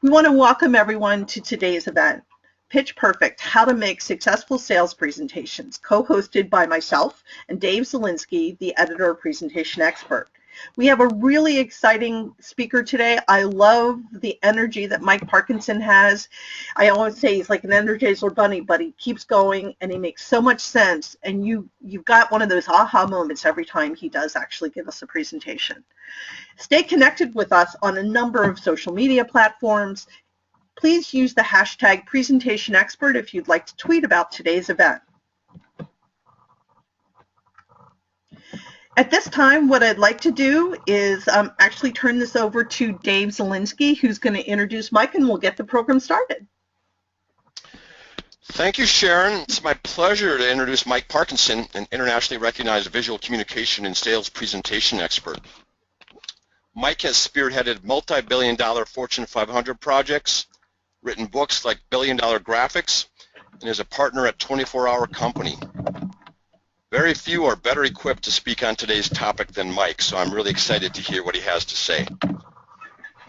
We want to welcome everyone to today's event, Pitch Perfect, How to Make Successful Sales Presentations, co-hosted by myself and Dave Zielinski, the editor of Presentation Expert. We have a really exciting speaker today. I love the energy that Mike Parkinson has. I always say he's like an Energizer bunny, but he keeps going and he makes so much sense. And you've got one of those aha moments every time he does actually give us a presentation. Stay connected with us on a number of social media platforms. Please use the hashtag PresentationExpert if you'd like to tweet about today's event. At this time, what I'd like to do is actually turn this over to Dave Zielinski, who's going to introduce Mike, and we'll get the program started. Thank you, Sharon. It's my pleasure to introduce Mike Parkinson, an internationally recognized visual communication and sales presentation expert. Mike has spearheaded multi-billion-dollar Fortune 500 projects, written books like Billion Dollar Graphics, and is a partner at 24 Hour Company. Very few are better equipped to speak on today's topic than Mike, so I'm really excited to hear what he has to say.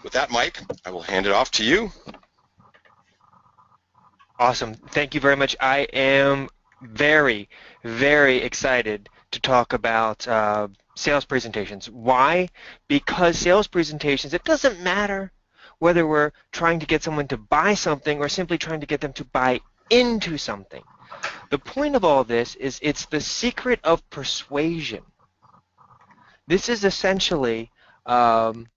With that, Mike, I will hand it off to you. Awesome. Thank you very much. I am very, very excited to talk about sales presentations. Why? Because sales presentations, it doesn't matter whether we're trying to get someone to buy something or simply trying to get them to buy into something. The point of all this is it's the secret of persuasion. This is essentially the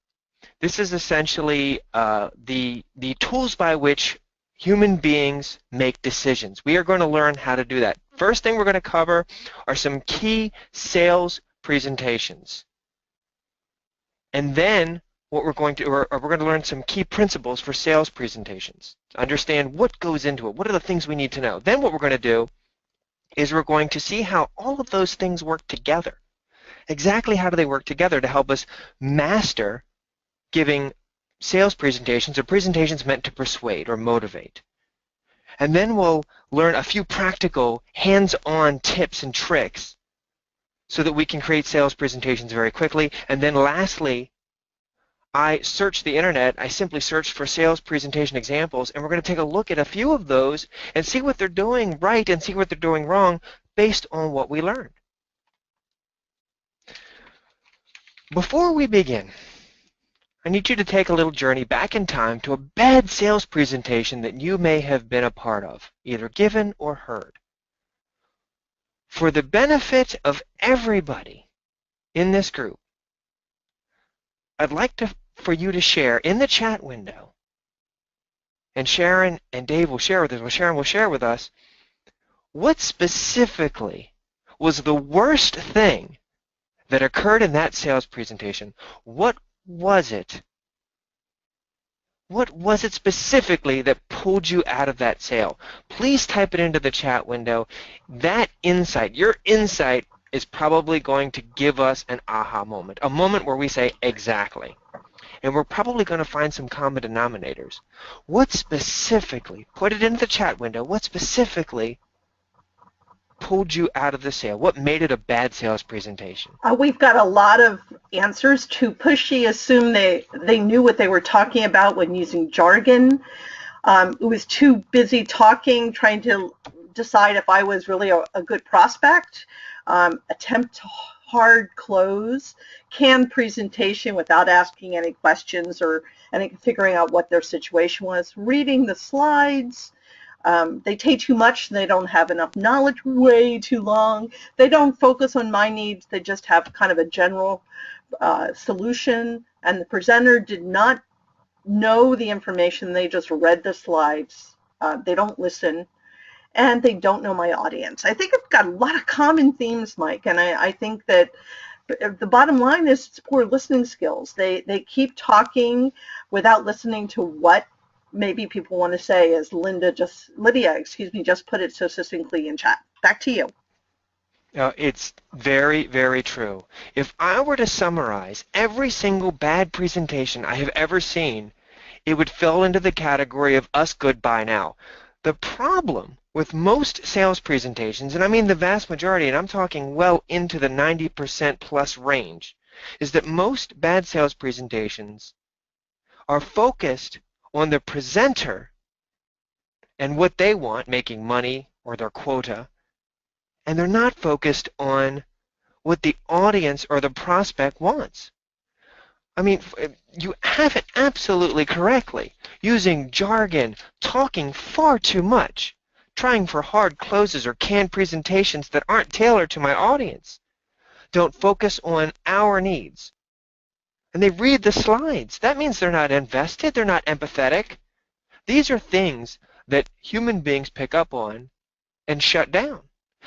tools by which human beings make decisions. We are going to learn how to do that. First thing we're going to cover are some key sales presentations. And then what we're going to learn some key principles for sales presentations. Understand what goes into it. What are the things we need to know? Then what we're going to do is we're going to see how all of those things work together. Exactly how do they work together to help us master giving sales presentations or presentations meant to persuade or motivate. And then we'll learn a few practical hands-on tips and tricks so that we can create sales presentations very quickly. And then lastly, I searched the internet. I simply searched for sales presentation examples, and we're going to take a look at a few of those and see what they're doing right and see what they're doing wrong based on what we learned. Before we begin, I need you to take a little journey back in time to a bad sales presentation that you may have been a part of, either given or heard. For the benefit of everybody in this group, I'd like for you to share in the chat window, and Sharon and Dave will share with us, Sharon will share with us, what specifically was the worst thing that occurred in that sales presentation. What was it? What was it specifically that pulled you out of that sale? Please type it into the chat window. That insight, your insight, is probably going to give us an aha moment, a moment where we say, exactly. And we're probably going to find some common denominators. What specifically, put it into the chat window, what specifically pulled you out of the sale? What made it a bad sales presentation? We've got a lot of answers. Too pushy, assume they knew what they were talking about when using jargon. It was too busy talking, trying to decide if I was really a good prospect. Attempt hard close, canned presentation without asking any questions or figuring out what their situation was, reading the slides. They take too much and they don't have enough knowledge, way too long. They don't focus on my needs. They just have kind of a general solution, and the presenter did not know the information. They just read the slides. They don't listen, and they don't know my audience. I think I've got a lot of common themes, Mike, and I think that the bottom line is it's poor listening skills. They keep talking without listening to what maybe people want to say, as Lydia just put it so succinctly in chat. Back to you. It's very, very true. If I were to summarize every single bad presentation I have ever seen, it would fall into the category of us good by now. The problem with most sales presentations, and I mean the vast majority, and I'm talking well into the 90% plus range, is that most bad sales presentations are focused on the presenter and what they want, making money or their quota, and they're not focused on what the audience or the prospect wants. I mean, you have it absolutely correctly. Using jargon, talking far too much, trying for hard closes or canned presentations that aren't tailored to my audience. Don't focus on our needs. And they read the slides. That means they're not invested, they're not empathetic. These are things that human beings pick up on and shut down.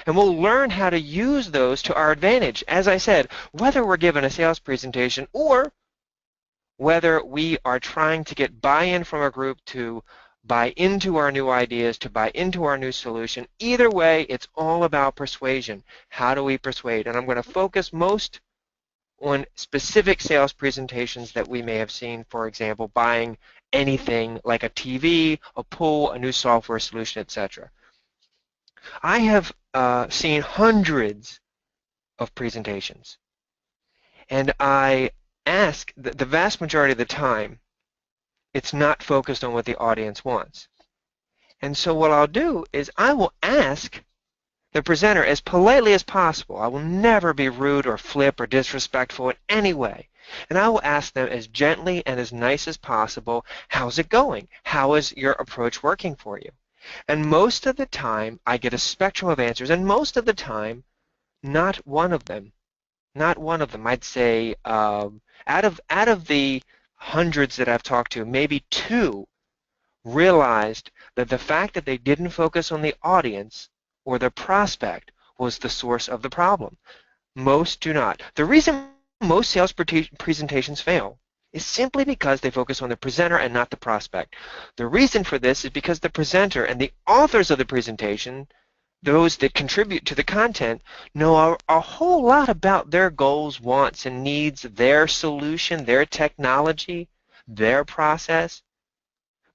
And we'll learn how to use those to our advantage. As I said, whether we're given a sales presentation or whether we are trying to get buy-in from a group to buy into our new ideas, to buy into our new solution, either way, it's all about persuasion. How do we persuade? And I'm going to focus most on specific sales presentations that we may have seen, for example, buying anything like a TV, a pool, a new software solution, etc. I have seen hundreds of presentations, and I ask the vast majority of the time, it's not focused on what the audience wants. And so what I'll do is I will ask the presenter as politely as possible. I will never be rude or flip or disrespectful in any way. And I will ask them as gently and as nice as possible, how's it going? How is your approach working for you? And most of the time, I get a spectrum of answers, and most of the time, not one of them, I'd say out of the hundreds that I've talked to, maybe 2 realized that the fact that they didn't focus on the audience or the prospect was the source of the problem. Most do not. The reason most sales presentations fail is simply because they focus on the presenter and not the prospect. The reason for this is because the presenter and the authors of the presentation, those that contribute to the content, know a whole lot about their goals, wants, and needs, their solution, their technology, their process,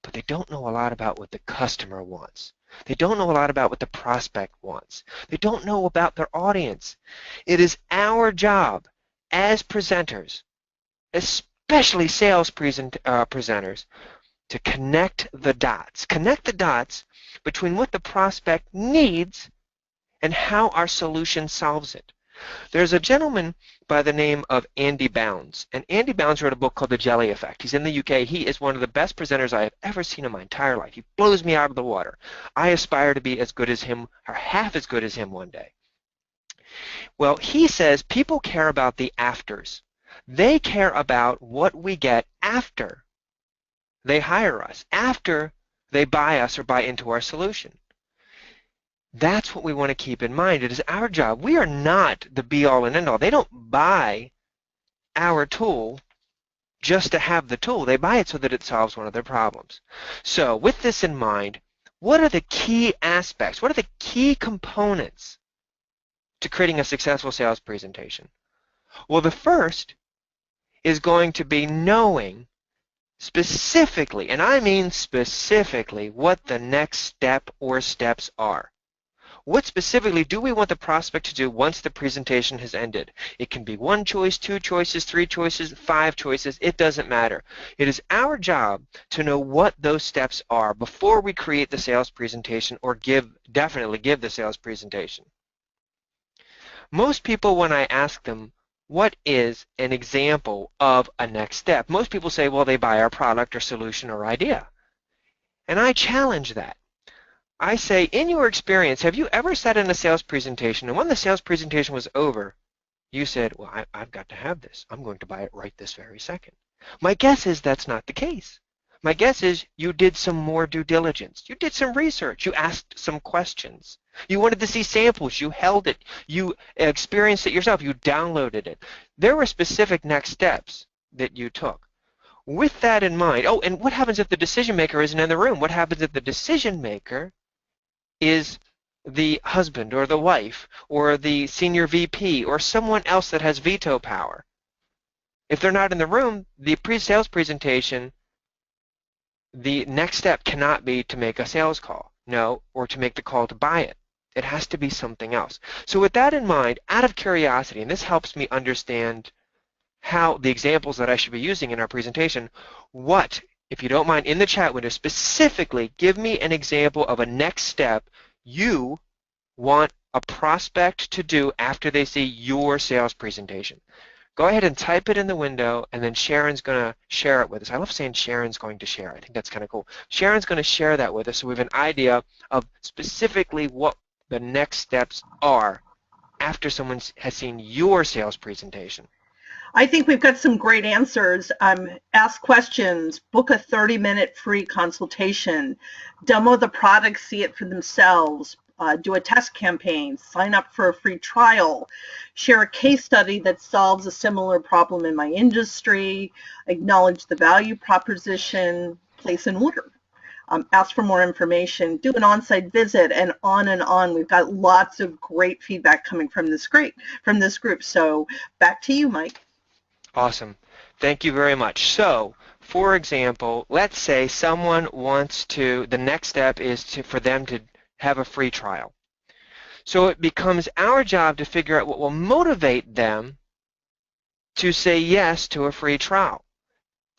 but they don't know a lot about what the customer wants. They don't know a lot about what the prospect wants. They don't know about their audience. It is our job as presenters, especially sales presenters, to connect the dots between what the prospect needs and how our solution solves it. There's a gentleman by the name of Andy Bounds, and Andy Bounds wrote a book called The Jelly Effect. He's in the UK. He is one of the best presenters I have ever seen in my entire life. He blows me out of the water. I aspire to be as good as him, or half as good as him one day. Well, he says people care about the afters. They care about what we get after they hire us, after they buy us or buy into our solution. That's what we want to keep in mind. It is our job. We are not the be-all and end-all. They don't buy our tool just to have the tool. They buy it so that it solves one of their problems. So with this in mind, what are the key aspects? What are the key components to creating a successful sales presentation? Well, the first is going to be knowing specifically, and I mean specifically, what the next step or steps are. What specifically do we want the prospect to do once the presentation has ended? It can be 1 choice, 2 choices, 3 choices, 5 choices. It doesn't matter. It is our job to know what those steps are before we create the sales presentation or definitely give the sales presentation. Most people, when I ask them, what is an example of a next step? Most people say, well, they buy our product or solution or idea. And I challenge that. I say, in your experience, have you ever sat in a sales presentation and when the sales presentation was over, you said, well, I've got to have this. I'm going to buy it right this very second. My guess is that's not the case. My guess is you did some more due diligence. You did some research. You asked some questions. You wanted to see samples. You held it. You experienced it yourself. You downloaded it. There were specific next steps that you took. With that in mind, oh, and what happens if the decision maker isn't in the room? What happens if the decision maker is the husband or the wife or the senior VP or someone else that has veto power? If they're not in the room, the pre-sales presentation, the next step cannot be to make a sales call, no, or to make the call to buy it. It has to be something else. So with that in mind, out of curiosity, and this helps me understand how the examples that I should be using in our presentation, what if you don't mind, in the chat window, specifically give me an example of a next step you want a prospect to do after they see your sales presentation. Go ahead and type it in the window, and then Sharon's going to share it with us. I love saying Sharon's going to share. I think that's kind of cool. Sharon's going to share that with us so we have an idea of specifically what the next steps are after someone has seen your sales presentation. I think we've got some great answers. Ask questions, book a 30-minute free consultation, demo the product, see it for themselves, do a test campaign, sign up for a free trial, share a case study that solves a similar problem in my industry, acknowledge the value proposition, place an order. Ask for more information, do an on-site visit, and on and on. We've got lots of great feedback coming from this group. So back to you, Mike. Awesome. Thank you very much. So, for example, let's say someone wants to, the next step is for them to have a free trial. So it becomes our job to figure out what will motivate them to say yes to a free trial.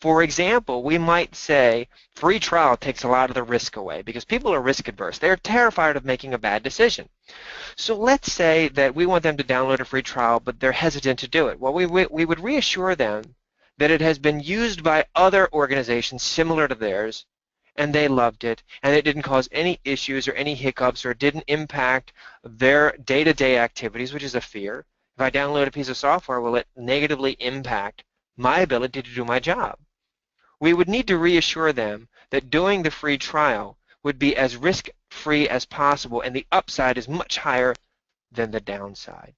For example, we might say free trial takes a lot of the risk away because people are risk adverse. They're terrified of making a bad decision. So let's say that we want them to download a free trial, but they're hesitant to do it. Well, we would reassure them that it has been used by other organizations similar to theirs, and they loved it, and it didn't cause any issues or any hiccups, or it didn't impact their day-to-day activities, which is a fear. If I download a piece of software, will it negatively impact my ability to do my job? We would need to reassure them that doing the free trial would be as risk-free as possible, and the upside is much higher than the downside.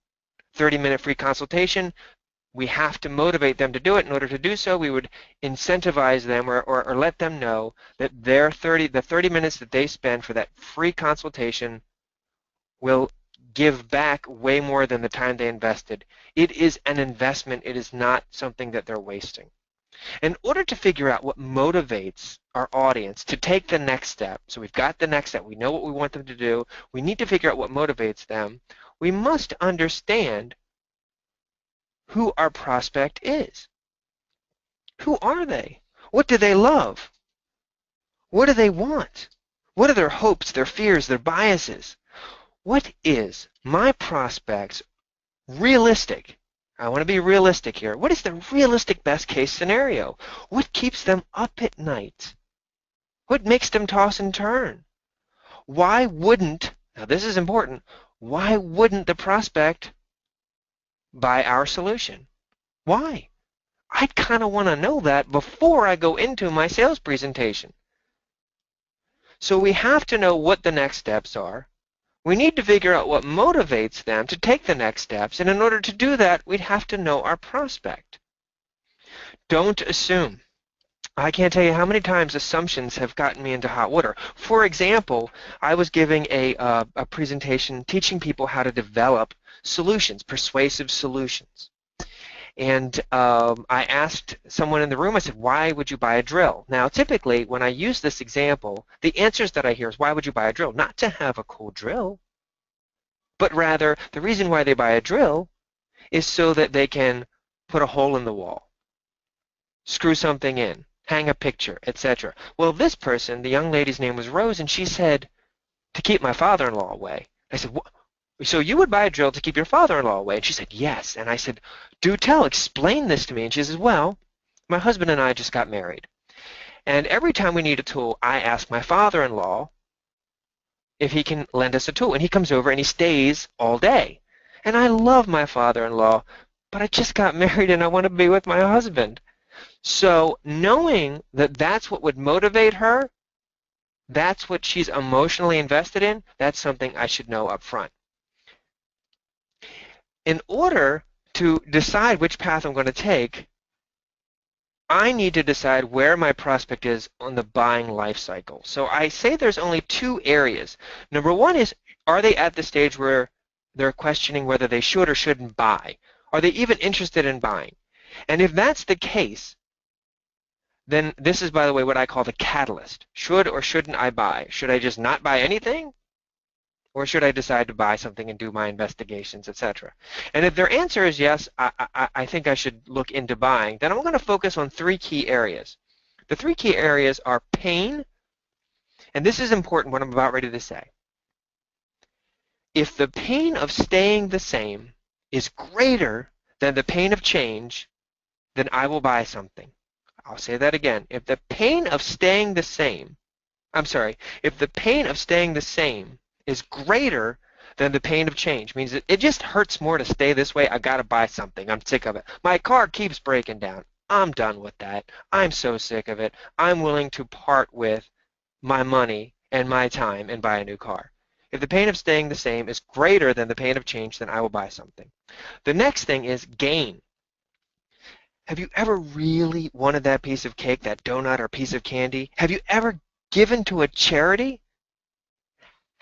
30-minute free consultation, we have to motivate them to do it. In order to do so, we would incentivize them or let them know that the 30 minutes that they spend for that free consultation will give back way more than the time they invested. It is an investment. It is not something that they're wasting. In order to figure out what motivates our audience to take the next step, so we've got the next step, we know what we want them to do, we need to figure out what motivates them, we must understand who our prospect is. Who are they? What do they love? What do they want? What are their hopes, their fears, their biases? What is my prospect's realistic? I want to be realistic here. What is the realistic best case scenario? What keeps them up at night? What makes them toss and turn? Why wouldn't, now this is important, why wouldn't the prospect buy our solution? Why? I'd kind of want to know that before I go into my sales presentation. So we have to know what the next steps are. We need to figure out what motivates them to take the next steps, and in order to do that, we'd have to know our prospect. Don't assume. I can't tell you how many times assumptions have gotten me into hot water. For example, I was giving a presentation teaching people how to develop solutions, persuasive solutions. And I asked someone in the room, I said, why would you buy a drill? Now, typically, when I use this example, the answers that I hear is, why would you buy a drill? Not to have a cool drill, but rather the reason why they buy a drill is so that they can put a hole in the wall, screw something in, hang a picture, etc. Well, this person, the young lady's name was Rose, and she said, to keep my father-in-law away. I said, what? So you would buy a drill to keep your father-in-law away? And she said, yes. And I said, do tell, explain this to me. And she says, well, my husband and I just got married. And every time we need a tool, I ask my father-in-law if he can lend us a tool. And he comes over and he stays all day. And I love my father-in-law, but I just got married and I want to be with my husband. So knowing that that's what would motivate her, that's what she's emotionally invested in, that's something I should know up front. In order to decide which path I'm going to take, I need to decide where my prospect is on the buying life cycle. So I say there's only two areas. Number one is, are they at the stage where they're questioning whether they should or shouldn't buy? Are they even interested in buying? And if that's the case, then this is, by the way, what I call the catalyst. Should or shouldn't I buy? Should I just not buy anything? Or should I decide to buy something and do my investigations, etc.? And if their answer is yes, I think I should look into buying, then I'm going to focus on three key areas. The three key areas are pain, and this is important, what I'm about ready to say. If the pain of staying the same is greater than the pain of change, then I will buy something. I'll say that again. If the pain of staying the same, if the pain of staying the same is greater than the pain of change, means it just hurts more to stay this way, I gotta buy something. I'm sick of it. My car keeps breaking down. I'm done with that. I'm so sick of it. I'm willing to part with my money and my time and buy a new car. If the pain of staying the same is greater than the pain of change, then I will buy something. The next thing is gain. Have you ever really wanted that piece of cake, that donut or piece of candy? Have you ever given to a charity?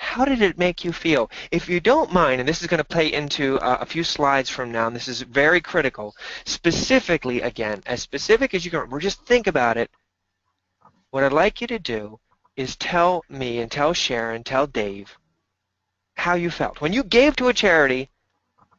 How did it make you feel? If you don't mind, and this is going to play into a few slides from now, and this is very critical, specifically, again, as specific as you can, just think about it. What I'd like you to do is tell me and tell Sharon, tell Dave, how you felt. When you gave to a charity,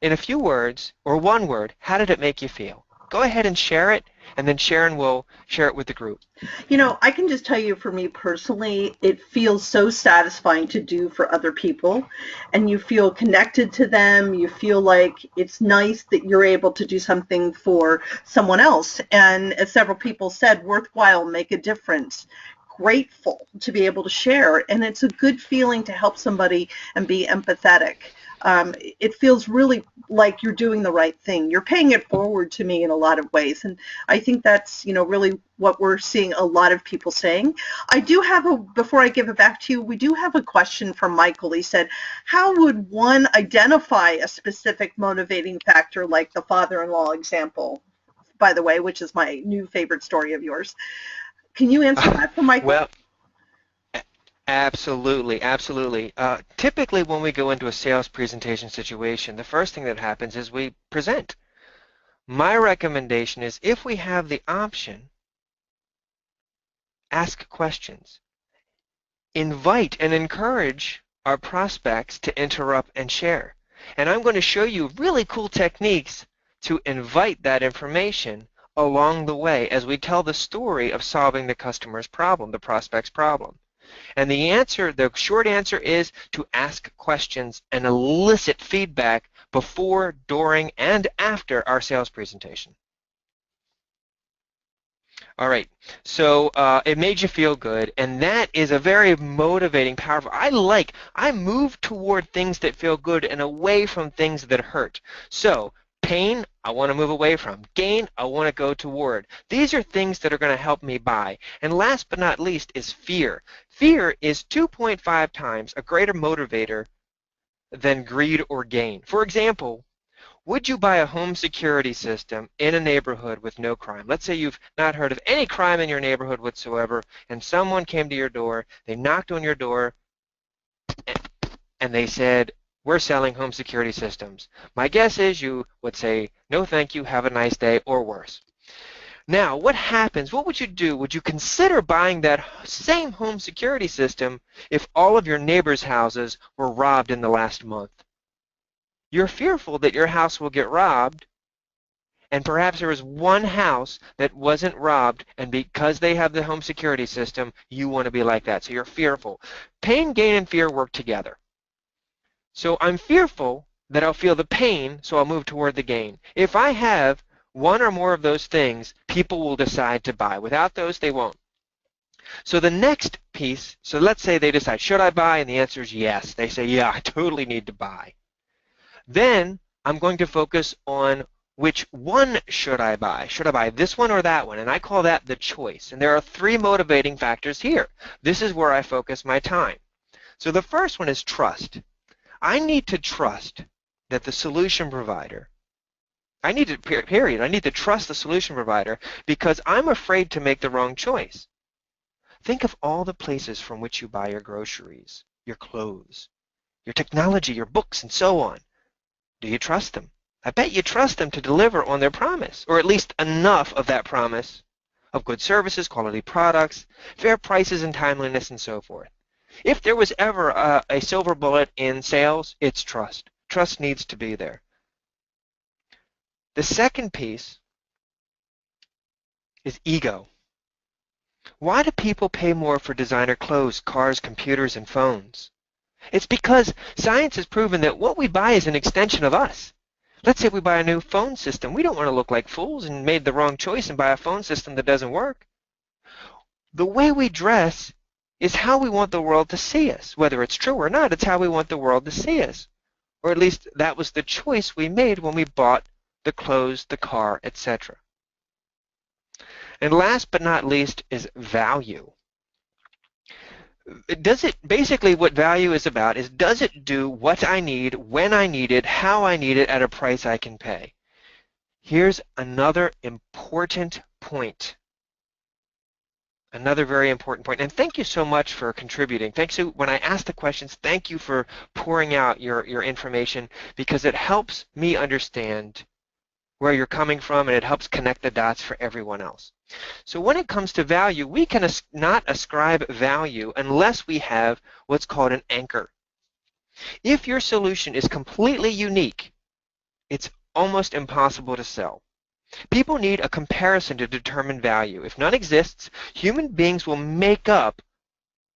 in a few words, or one word, how did it make you feel? Go ahead and share it, and then Sharon will share it with the group. You know, I can just tell you for me personally, it feels so satisfying to do for other people, and you feel connected to them. You feel like it's nice that you're able to do something for someone else. And as several people said, worthwhile, make a difference. Grateful to be able to share, and it's a good feeling to help somebody and be empathetic. It feels really like you're doing the right thing. You're paying it forward to me in a lot of ways, and I think that's, you know, really what we're seeing a lot of people saying. I do have before I give it back to you, we do have a question from Michael. He said, how would one identify a specific motivating factor like the father-in-law example, by the way, which is my new favorite story of yours? Can you answer that for Michael? Well, absolutely, absolutely. Typically, when we go into a sales presentation situation, the first thing that happens is we present. My recommendation is, if we have the option, ask questions. Invite and encourage our prospects to interrupt and share. And I'm going to show you really cool techniques to invite that information along the way as we tell the story of solving the customer's problem, the prospect's problem. And the short answer is to ask questions and elicit feedback before, during, and after our sales presentation. All right, so it made you feel good, and that is a very motivating, powerful. I move toward things that feel good and away from things that hurt. So pain, I want to move away from. Gain, I want to go toward. These are things that are going to help me buy. And last but not least is fear. Fear is 2.5 times a greater motivator than greed or gain. For example, would you buy a home security system in a neighborhood with no crime? Let's say you've not heard of any crime in your neighborhood whatsoever, and someone came to your door, they knocked on your door, and they said, we're selling home security systems. My guess is you would say, no thank you, have a nice day, or worse. Now, what happens? What would you do? Would you consider buying that same home security system if all of your neighbors' houses were robbed in the last month? You're fearful that your house will get robbed, and perhaps there was one house that wasn't robbed, and because they have the home security system, you want to be like that. So you're fearful. Pain, gain, and fear work together. So I'm fearful that I'll feel the pain, so I'll move toward the gain. If I have one or more of those things, people will decide to buy. Without those, they won't. So the next piece, so let's say they decide, should I buy? And the answer is yes. They say, yeah, I totally need to buy. Then I'm going to focus on which one should I buy. Should I buy this one or that one? And I call that the choice. And there are three motivating factors here. This is where I focus my time. So the first one is trust. I need to trust that the solution provider, I need to trust the solution provider because I'm afraid to make the wrong choice. Think of all the places from which you buy your groceries, your clothes, your technology, your books, and so on. Do you trust them? I bet you trust them to deliver on their promise, or at least enough of that promise of good services, quality products, fair prices and timeliness, and so forth. If there was ever a silver bullet in sales, it's trust. Trust needs to be there. The second piece is ego. Why do people pay more for designer clothes, cars, computers, and phones? It's because science has proven that what we buy is an extension of us. Let's say we buy a new phone system. We don't want to look like fools and made the wrong choice and buy a phone system that doesn't work. The way we dress is how we want the world to see us. Whether it's true or not, it's how we want the world to see us. Or at least that was the choice we made when we bought the clothes, the car, etc. And last but not least is value. Basically what value is about is, does it do what I need, when I need it, how I need it, at a price I can pay? Here's another important point. Another very important point. And thank you so much for contributing. Thanks. When I ask the questions, thank you for pouring out your information, because it helps me understand where you're coming from, and it helps connect the dots for everyone else. So when it comes to value, we can not ascribe value unless we have what's called an anchor. If your solution is completely unique, it's almost impossible to sell. People need a comparison to determine value. If none exists, human beings will make up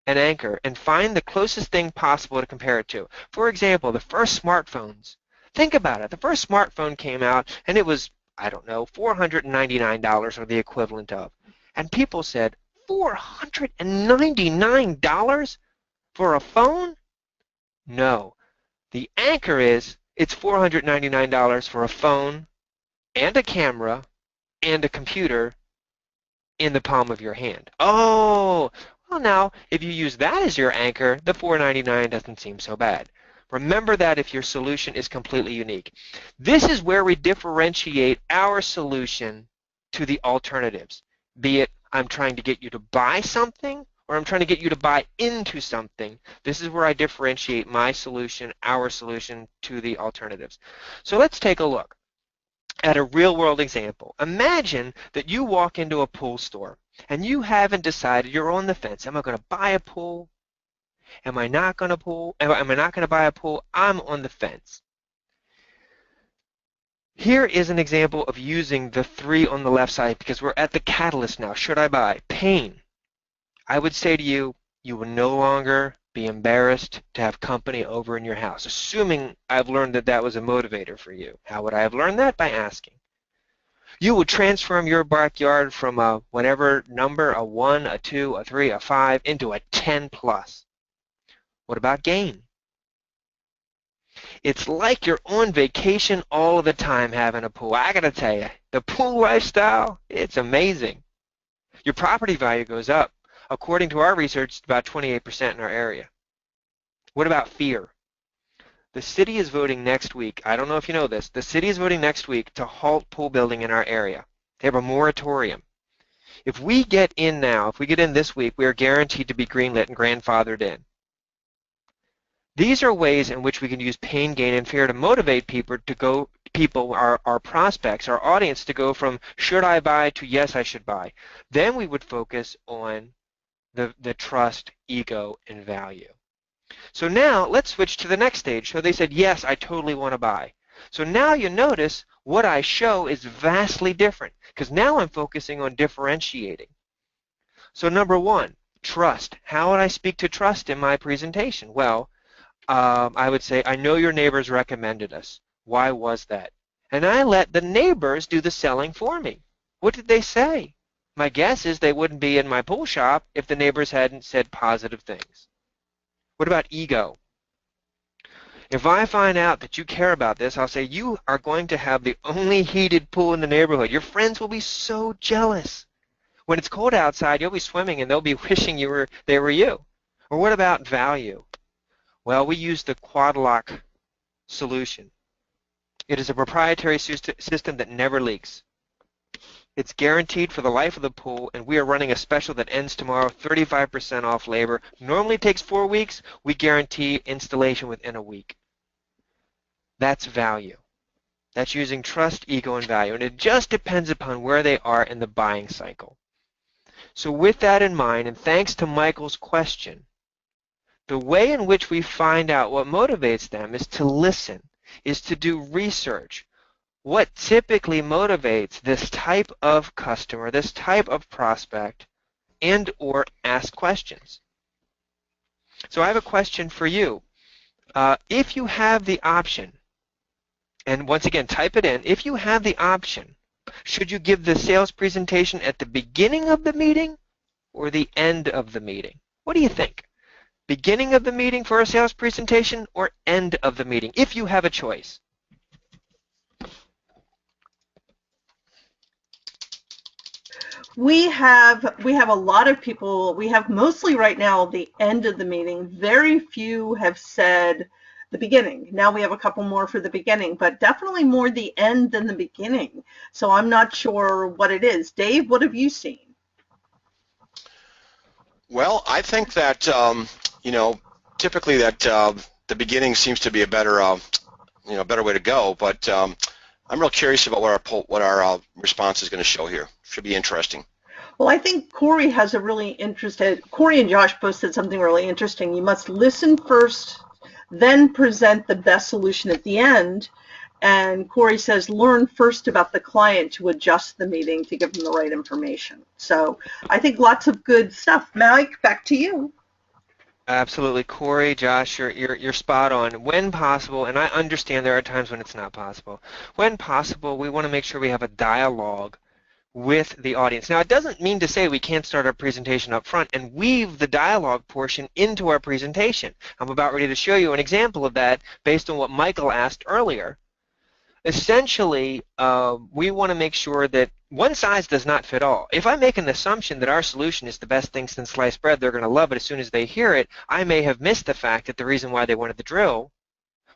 an anchor and find the closest thing possible to compare it to. For example, the first smartphones. Think about it. The first smartphone came out and it was, I don't know, $499 or the equivalent of. And people said, $499 for a phone? No. The anchor is, it's $499 for a phone and a camera and a computer in the palm of your hand. Oh, well now, if you use that as your anchor, the $499 doesn't seem so bad. Remember that if your solution is completely unique. This is where we differentiate our solution to the alternatives. Be it I'm trying to get you to buy something, or I'm trying to get you to buy into something. This is where I differentiate my solution, our solution, to the alternatives. So let's take a look at a real-world example. Imagine that you walk into a pool store and you haven't decided, you're on the fence. Am I going to buy a pool? Am I not going to buy a pool? I'm on the fence. Here is an example of using the three on the left side, because we're at the catalyst now. Should I buy? Pain. I would say to you, you will no longer be embarrassed to have company over in your house, assuming I've learned that that was a motivator for you. How would I have learned that? By asking. You will transform your backyard from a whatever number, a 1, a 2, a 3, a 5, into a 10 plus. What about gain? It's like you're on vacation all of the time having a pool. I gotta tell you, the pool lifestyle, it's amazing. Your property value goes up. According to our research, it's about 28% in our area. What about fear? The city is voting next week. I don't know if you know this. The city is voting next week to halt pool building in our area. They have a moratorium. If we get in now, if we get in this week, we are guaranteed to be greenlit and grandfathered in. These are ways in which we can use pain, gain, and fear to motivate people to go, our prospects, our audience, to go from should I buy to yes, I should buy. Then we would focus on the trust, ego, and value. So now let's switch to the next stage. So they said, yes, I totally want to buy. So now you notice what I show is vastly different, because now I'm focusing on differentiating. So number one, trust. How would I speak to trust in my presentation? Well, I would say, I know your neighbors recommended us. Why was that? And I let the neighbors do the selling for me. What did they say? My guess is they wouldn't be in my pool shop if the neighbors hadn't said positive things. What about ego? If I find out that you care about this, I'll say, you are going to have the only heated pool in the neighborhood. Your friends will be so jealous. When it's cold outside, you'll be swimming and they'll be wishing they were you. Or what about value? Well, we use the quad lock solution. It is a proprietary system that never leaks. It's guaranteed for the life of the pool, and we are running a special that ends tomorrow, 35% off labor. Normally takes 4 weeks. We guarantee installation within a week. That's value. That's using trust, ego, and value, and it just depends upon where they are in the buying cycle. So with that in mind, and thanks to Michael's question, the way in which we find out what motivates them is to listen, is to do research. What typically motivates this type of customer, this type of prospect, and or ask questions. So I have a question for you. If you have the option, and once again, type it in, if you have the option, should you give the sales presentation at the beginning of the meeting or the end of the meeting? What do you think? Beginning of the meeting for a sales presentation or end of the meeting, if you have a choice? We have a lot of people. We have mostly right now the end of the meeting. Very few have said the beginning. Now we have a couple more for the beginning, but definitely more the end than the beginning. So I'm not sure what it is. Dave, what have you seen? Well, I think that typically that the beginning seems to be a better better way to go. But I'm real curious about what our response is going to show here. Should be interesting. Well, I think Corey has a really interesting, Corey and Josh both said something really interesting. You must listen first, then present the best solution at the end. And Corey says, learn first about the client to adjust the meeting to give them the right information. So I think lots of good stuff. Mike, back to you. Absolutely, Corey, Josh, you're spot on. When possible, and I understand there are times when it's not possible. When possible, we want to make sure we have a dialogue with the audience. Now, it doesn't mean to say we can't start our presentation up front and weave the dialogue portion into our presentation. I'm about ready to show you an example of that based on what Michael asked earlier. Essentially, we want to make sure that one size does not fit all. If I make an assumption that our solution is the best thing since sliced bread, they're going to love it as soon as they hear it, I may have missed the fact that the reason why they wanted the drill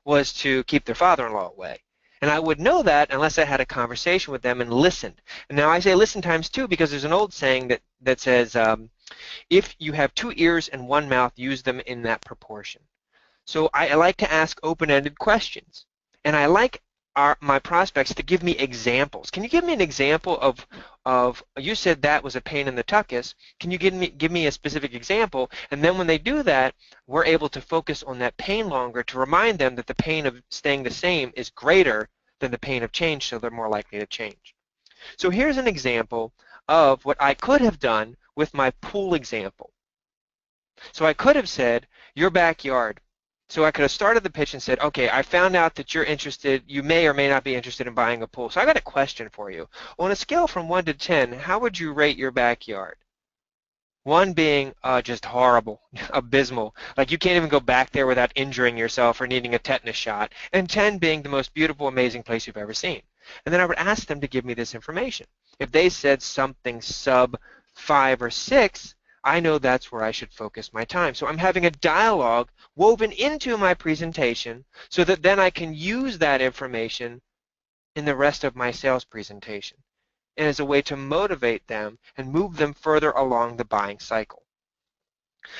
was to keep their father-in-law away. And I would know that unless I had a conversation with them and listened. And now I say listen times two because there's an old saying that says, if you have two ears and one mouth, use them in that proportion. So I like to ask open-ended questions. And I like my prospects to give me examples. Can you give me an example of you said that was a pain in the tuchus. Can you give me a specific example? And then when they do that, we're able to focus on that pain longer to remind them that the pain of staying the same is greater than the pain of change, so they're more likely to change. So here's an example of what I could have done with my pool example. So I could have said, your backyard. So I could have started the pitch and said, okay, I found out that you're interested, you may or may not be interested in buying a pool. So I got a question for you. On a scale from 1 to 10, how would you rate your backyard? 1 being just horrible, abysmal, like you can't even go back there without injuring yourself or needing a tetanus shot, and 10 being the most beautiful, amazing place you've ever seen. And then I would ask them to give me this information. If they said something sub 5 or 6, I know that's where I should focus my time. So I'm having a dialogue woven into my presentation so that then I can use that information in the rest of my sales presentation and as a way to motivate them and move them further along the buying cycle.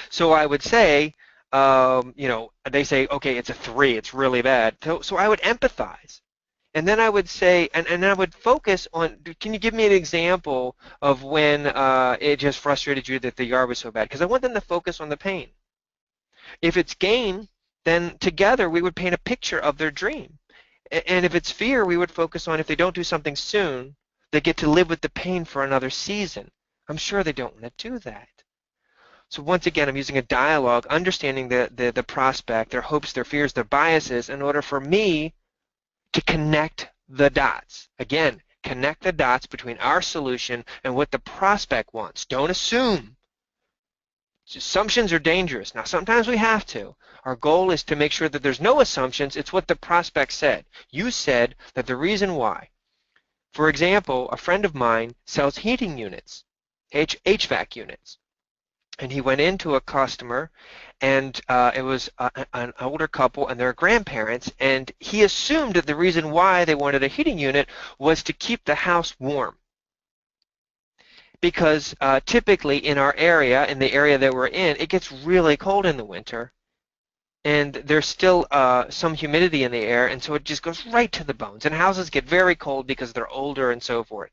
So I would say, they say, okay, it's a 3, it's really bad. So I would empathize. And then I would say, and I would focus on, can you give me an example of when it just frustrated you that the yard was so bad? Because I want them to focus on the pain. If it's gain, then together we would paint a picture of their dream. And if it's fear, we would focus on if they don't do something soon, they get to live with the pain for another season. I'm sure they don't want to do that. So once again, I'm using a dialogue, understanding the prospect, their hopes, their fears, their biases, in order for me to connect the dots. Again, connect the dots between our solution and what the prospect wants. Don't assume. Assumptions are dangerous. Now, sometimes we have to. Our goal is to make sure that there's no assumptions. It's what the prospect said. You said that the reason why. For example, a friend of mine sells heating units, HVAC units. And he went into a customer, and it was an older couple and their grandparents, and he assumed that the reason why they wanted a heating unit was to keep the house warm. Because typically in our area, in the area that we're in, it gets really cold in the winter, and there's still some humidity in the air, and so it just goes right to the bones. And houses get very cold because they're older and so forth.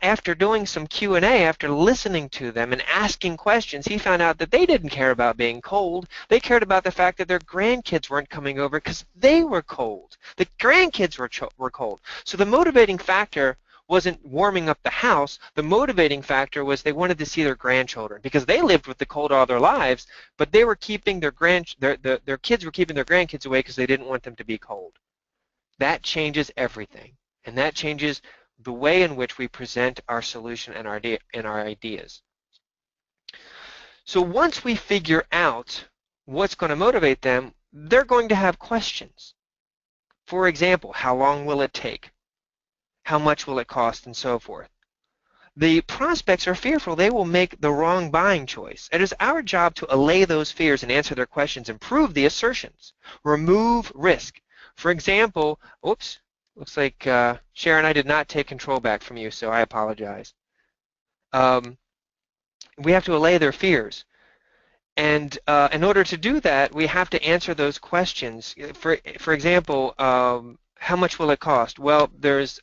After doing some Q&A, after listening to them and asking questions, he found out that they didn't care about being cold. They cared about the fact that their grandkids weren't coming over because they were cold. The grandkids were cold. So the motivating factor wasn't warming up the house. The motivating factor was they wanted to see their grandchildren because they lived with the cold all their lives, but they were keeping their kids were keeping their grandkids away because they didn't want them to be cold. That changes everything, and that changes the way in which we present our solution and our ideas. So once we figure out what's going to motivate them, they're going to have questions. For example, how long will it take? How much will it cost, and so forth. The prospects are fearful they will make the wrong buying choice. It is our job to allay those fears and answer their questions and prove the assertions. Remove risk. For example, oops, looks like Sharon, I did not take control back from you, so I apologize. We have to allay their fears. And in order to do that, we have to answer those questions. For example, how much will it cost? Well, this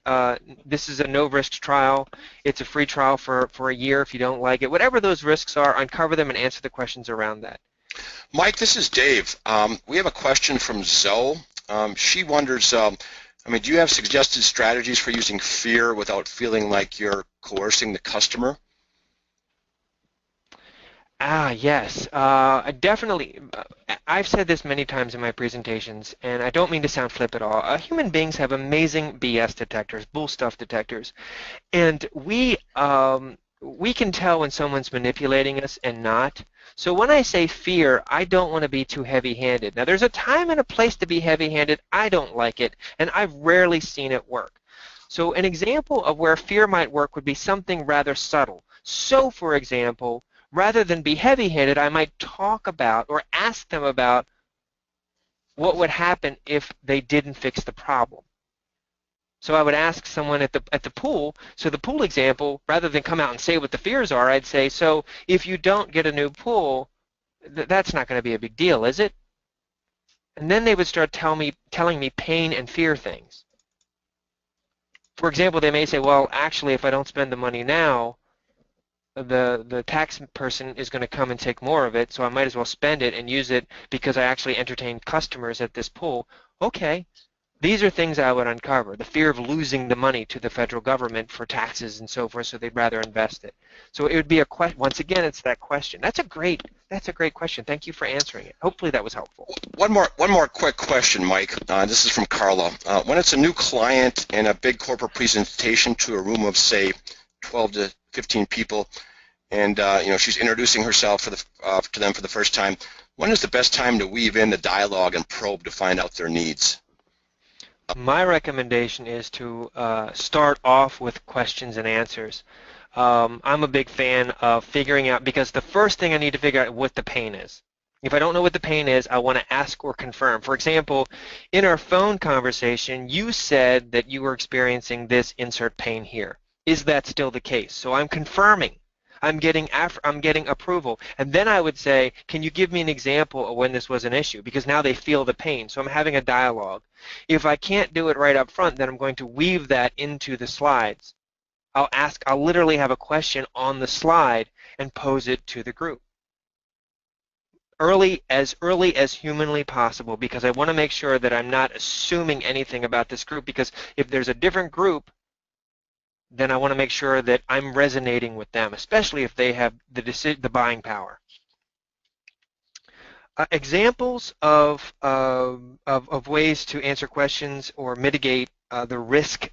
is a no-risk trial. It's a free trial for a year if you don't like it. Whatever those risks are, uncover them and answer the questions around that. Mike, this is Dave. We have a question from Zoe. She wonders, do you have suggested strategies for using fear without feeling like you're coercing the customer? Yes, definitely. I've said this many times in my presentations, and I don't mean to sound flip at all. Human beings have amazing BS detectors, bull stuff detectors, and we can tell when someone's manipulating us and not. So when I say fear, I don't want to be too heavy-handed. Now, there's a time and a place to be heavy-handed. I don't like it, and I've rarely seen it work. So an example of where fear might work would be something rather subtle. So, for example, rather than be heavy-handed, I might talk about or ask them about what would happen if they didn't fix the problem. So I would ask someone at the pool, so the pool example, rather than come out and say what the fears are, I'd say, so if you don't get a new pool, that's not going to be a big deal, is it? And then they would start telling me pain and fear things. For example, they may say, well, actually, if I don't spend the money now, the tax person is going to come and take more of it, so I might as well spend it and use it because I actually entertain customers at this pool. Okay, these are things I would uncover. The fear of losing the money to the federal government for taxes and so forth, so they'd rather invest it. So it would be a question. Once again, it's that question. That's a great question. Thank you for answering it. Hopefully that was helpful. One more quick question, Mike. This is from Carla. When it's a new client and a big corporate presentation to a room of, say, 12 to 15 people, and she's introducing herself to them for the first time, when is the best time to weave in the dialogue and probe to find out their needs? My recommendation is to start off with questions and answers. I'm a big fan of figuring out, because the first thing I need to figure out what the pain is. If I don't know what the pain is, I want to ask or confirm. For example, in our phone conversation, you said that you were experiencing this insert pain here. Is that still the case? So I'm confirming. I'm getting approval. And then I would say, can you give me an example of when this was an issue? Because now they feel the pain. So I'm having a dialogue. If I can't do it right up front, then I'm going to weave that into the slides. I'll literally have a question on the slide and pose it to the group. Early as humanly possible, because I want to make sure that I'm not assuming anything about this group, because if there's a different group, then I want to make sure that I'm resonating with them, especially if they have the buying power. Examples of ways to answer questions or mitigate the risk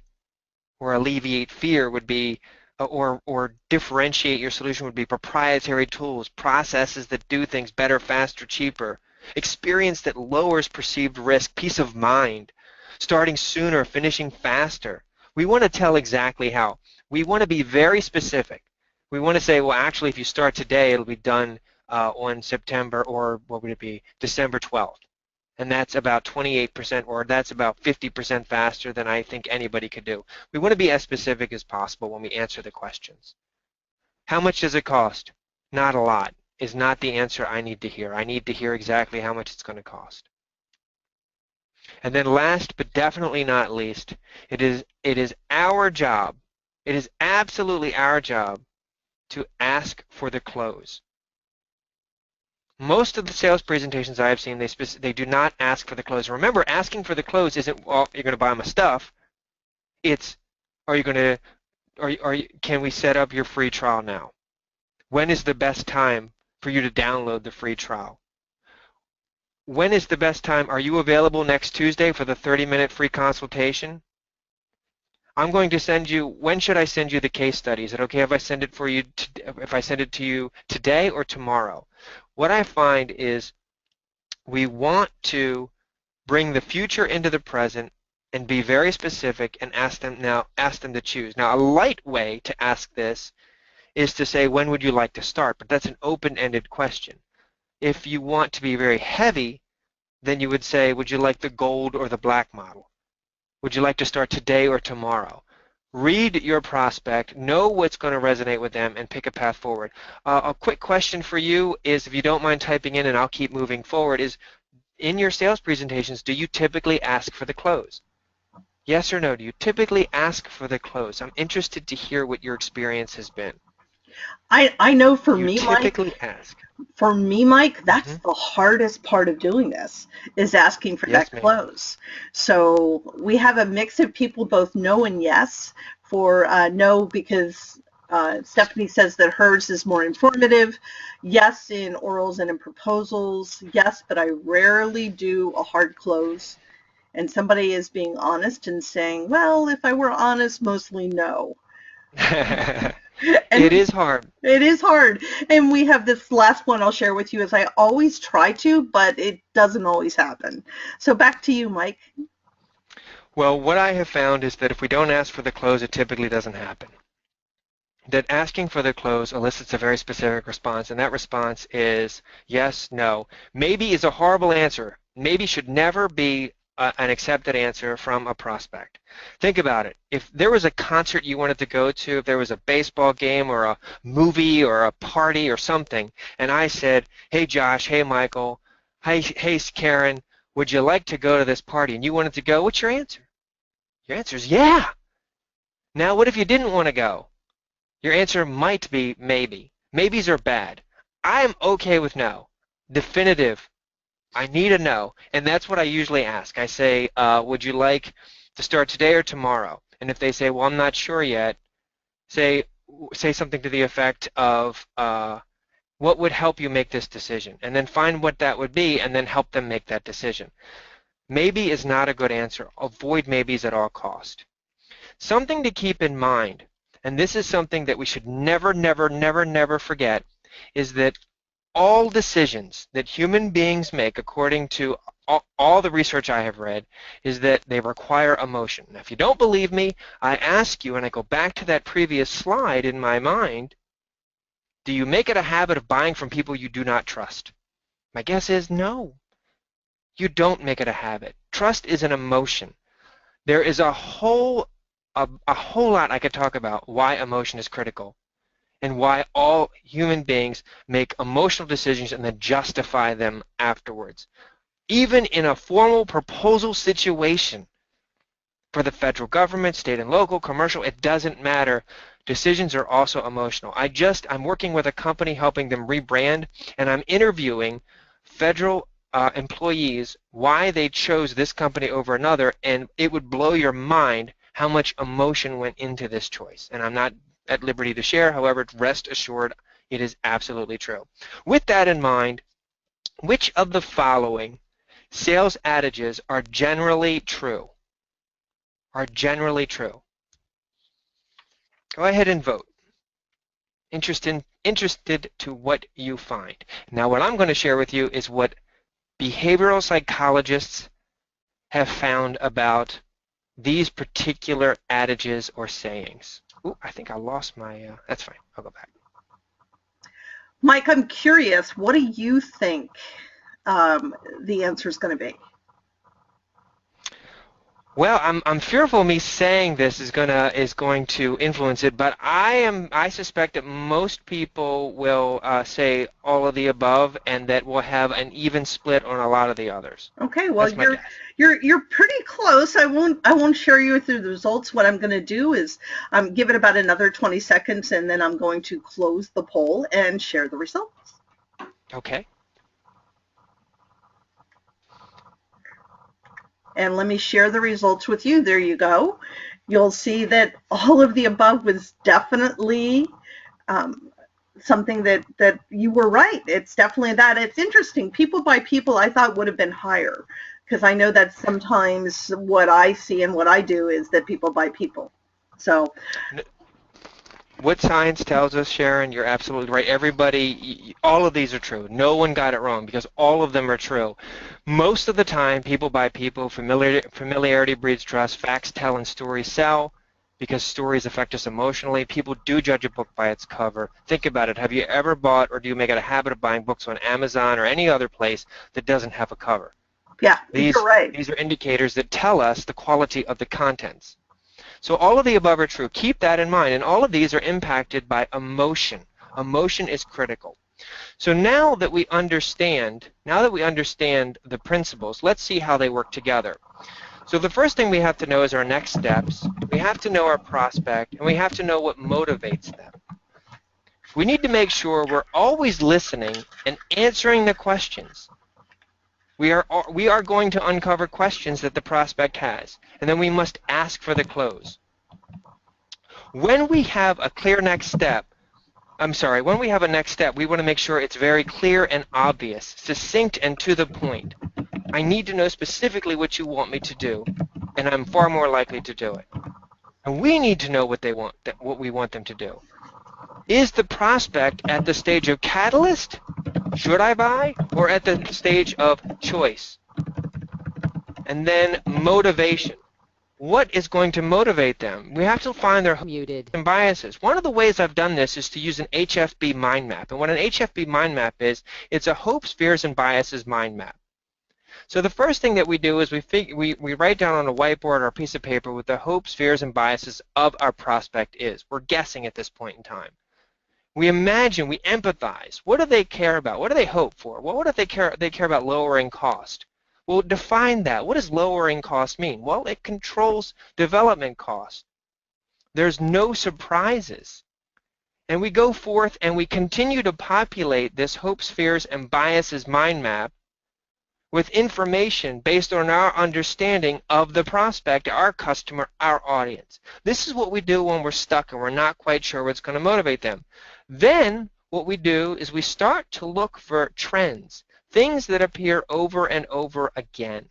or alleviate fear would be, or differentiate your solution would be proprietary tools, processes that do things better, faster, cheaper, experience that lowers perceived risk, peace of mind, starting sooner, finishing faster. We want to tell exactly how. We want to be very specific. We want to say, well, actually, if you start today, it'll be done on September, or what would it be, December 12th. And that's about 28%, or that's about 50% faster than I think anybody could do. We want to be as specific as possible when we answer the questions. How much does it cost? Not a lot is not the answer I need to hear. I need to hear exactly how much it's going to cost. And then last but definitely not least, it is our job, it is absolutely our job to ask for the close. Most of the sales presentations I have seen, they do not ask for the close. Remember, asking for the close isn't, well, you're going to buy my stuff. It's, are you going to can we set up your free trial now? When is the best time for you to download the free trial? When is the best time? Are you available next Tuesday for the 30-minute free consultation? I'm going to send you, when should I send you the case study? Is it okay if I send it to you today or tomorrow? What I find is we want to bring the future into the present and be very specific and ask them to choose. Now, a light way to ask this is to say, when would you like to start? But that's an open-ended question. If you want to be very heavy, then you would say, would you like the gold or the black model? Would you like to start today or tomorrow? Read your prospect, know what's going to resonate with them, and pick a path forward. A quick question for you is, if you don't mind typing in and I'll keep moving forward, is in your sales presentations, do you typically ask for the close? Yes or no? Do you typically ask for the close? I'm interested to hear what your experience has been. I know for You me, typically Mike, ask. that's the hardest part of doing this, is asking for that Yes, ma'am. close. So we have a mix of people, both no and yes. For no, because Stephanie says that hers is more informative. Yes, in orals and in proposals. Yes, but I rarely do a hard close. And somebody is being honest and saying, well, if I were honest, mostly no. It And is hard. it is hard. And we have this last one I'll share with you, is I always try to, but it doesn't always happen. So back to you, Mike. Well, what I have found is that if we don't ask for the close, it typically doesn't happen. That asking for the close elicits a very specific response, and that response is yes, no. Maybe is a horrible answer. Maybe should never be an accepted answer from a prospect. Think about it. If there was a concert you wanted to go to, if there was a baseball game or a movie or a party or something, and I said, hey Josh, hey Michael, hey Karen, would you like to go to this party? And you wanted to go, what's your answer? Your answer is yeah. Now what if you didn't want to go? Your answer might be maybe. Maybes are bad. I'm okay with no. Definitive. I need a no. And that's what I usually ask. I say, would you like to start today or tomorrow? And if they say, well, I'm not sure yet, say something to the effect of, what would help you make this decision? And then find what that would be and then help them make that decision. Maybe is not a good answer. Avoid maybes at all cost. Something to keep in mind, and this is something that we should never, never, never, never forget, is that all decisions that human beings make, according to all the research I have read, is that they require emotion. Now, if you don't believe me, I ask you, and I go back to that previous slide in my mind, do you make it a habit of buying from people you do not trust? My guess is no. You don't make it a habit. Trust is an emotion. There is a whole lot I could talk about why emotion is critical and why all human beings make emotional decisions and then justify them afterwards. Even in a formal proposal situation for the federal government, state and local, commercial, it doesn't matter. Decisions are also emotional. I'm working with a company helping them rebrand, and I'm interviewing federal employees why they chose this company over another, and it would blow your mind how much emotion went into this choice. And I'm not at liberty to share, however, rest assured it is absolutely true. With that in mind, which of the following sales adages are generally true? Are generally true? Go ahead and vote. Interested to what you find. Now what I'm going to share with you is what behavioral psychologists have found about these particular adages or sayings. Ooh, I think I lost my, that's fine, I'll go back. Mike, I'm curious, what do you think the answer is going to be? Well, I'm fearful me saying this is going to influence it, but I suspect that most people will say all of the above, and that we'll have an even split on a lot of the others. Okay, well, That's my guess. you're pretty close. I won't share you through the results. What I'm going to do is give it about another 20 seconds, and then I'm going to close the poll and share the results. Okay. And let me share the results with you. There you go. You'll see that all of the above was definitely something that you were right. It's definitely that. It's interesting. People by people I thought would have been higher, because I know that sometimes what I see and what I do is that people by people. So What science tells us, Sharon, you're absolutely right. Everybody, all of these are true. No one got it wrong because all of them are true. Most of the time, people by people, familiarity breeds trust, facts tell and stories sell because stories affect us emotionally. People do judge a book by its cover. Think about it. Have you ever bought, or do you make it a habit of buying books on Amazon or any other place that doesn't have a cover? yeah, you're right. These are indicators that tell us the quality of the contents. So all of the above are true. Keep that in mind. And all of these are impacted by emotion. Emotion is critical. So now that we understand the principles, let's see how they work together. So the first thing we have to know is our next steps. We have to know our prospect, and we have to know what motivates them. We need to make sure we're always listening and answering the questions. We are going to uncover questions that the prospect has, and then we must ask for the close. When we have a clear next step, when we have a next step, we want to make sure it's very clear and obvious, succinct and to the point. I need to know specifically what you want me to do, and I'm far more likely to do it. And we need to know what we want them to do. Is the prospect at the stage of catalyst, should I buy, or at the stage of choice? And then motivation. What is going to motivate them? We have to find their hopes and biases. One of the ways I've done this is to use an HFB mind map. And what an HFB mind map is, it's a hopes, fears, and biases mind map. So the first thing that we do is we write down on a whiteboard or a piece of paper what the hopes, fears, and biases of our prospect is. We're guessing at this point in time. We imagine, we empathize. What do they care about? What do they hope for? Well, what if they care about lowering cost? Well, define that. What does lowering cost mean? Well, it controls development costs. There's no surprises. And we go forth and we continue to populate this hopes, fears, and biases mind map with information based on our understanding of the prospect, our customer, our audience. This is what we do when we're stuck and we're not quite sure what's going to motivate them. Then what we do is we start to look for trends, things that appear over and over again.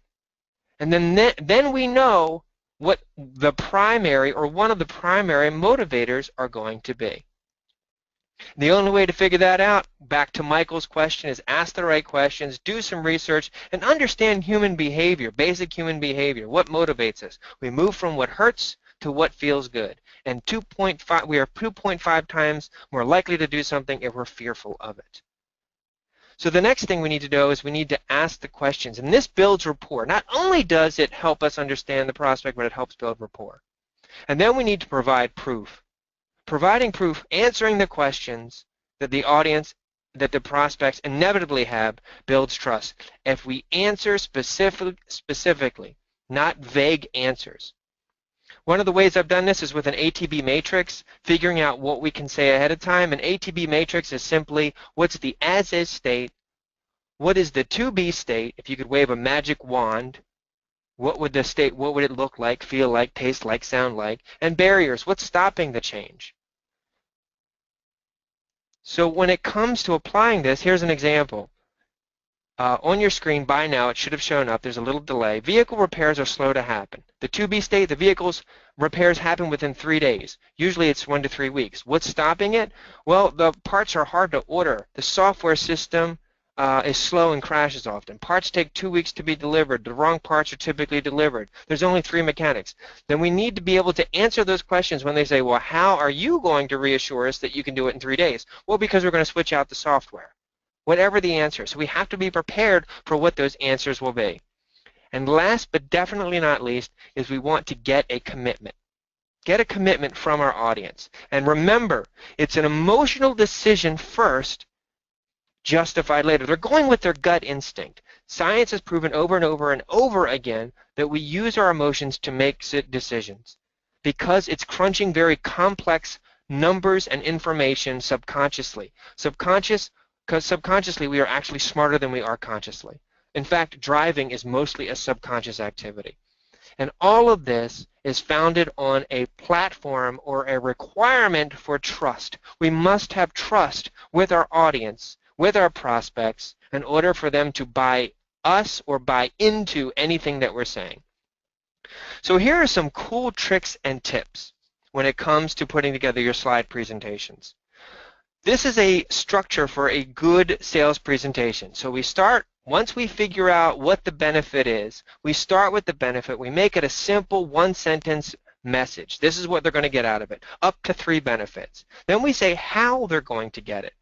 And then we know what the primary or one of the primary motivators are going to be. The only way to figure that out, back to Michael's question, is ask the right questions, do some research, and understand human behavior, basic human behavior. What motivates us? We move from what hurts to what feels good. And we are 2.5 times more likely to do something if we're fearful of it. So the next thing we need to do is we need to ask the questions. And this builds rapport. Not only does it help us understand the prospect, but it helps build rapport. And then we need to provide proof. Providing proof, answering the questions that the audience, that the prospects inevitably have, builds trust. If we answer specifically, not vague answers. One of the ways I've done this is with an ATB matrix, figuring out what we can say ahead of time. An ATB matrix is simply what's the as-is state, what is the to-be state. If you could wave a magic wand, what would it look like, feel like, taste like, sound like, and barriers, what's stopping the change? So when it comes to applying this, here's an example. On your screen by now, it should have shown up. There's a little delay. Vehicle repairs are slow to happen. The to-be state, the vehicle's repairs happen within 3 days. Usually it's 1 to 3 weeks. What's stopping it? Well, the parts are hard to order. The software system is slow and crashes often. Parts take 2 weeks to be delivered. The wrong parts are typically delivered. There's only 3 mechanics. Then we need to be able to answer those questions when they say, well, how are you going to reassure us that you can do it in 3 days? Well, because we're going to switch out the software. Whatever the answer. So we have to be prepared for what those answers will be. And last but definitely not least is we want to get a commitment. Get a commitment from our audience. And remember, it's an emotional decision first, justified later. They're going with their gut instinct. Science has proven over and over and over again that we use our emotions to make decisions because it's crunching very complex numbers and information subconsciously. Because subconsciously we are actually smarter than we are consciously. In fact, driving is mostly a subconscious activity. And all of this is founded on a platform or a requirement for trust. We must have trust with our audience, with our prospects, in order for them to buy us or buy into anything that we're saying. So here are some cool tricks and tips when it comes to putting together your slide presentations. This is a structure for a good sales presentation. So we start, once we figure out what the benefit is, we start with the benefit. We make it a simple one-sentence message. This is what they're going to get out of it, up to 3 benefits. Then we say how they're going to get it.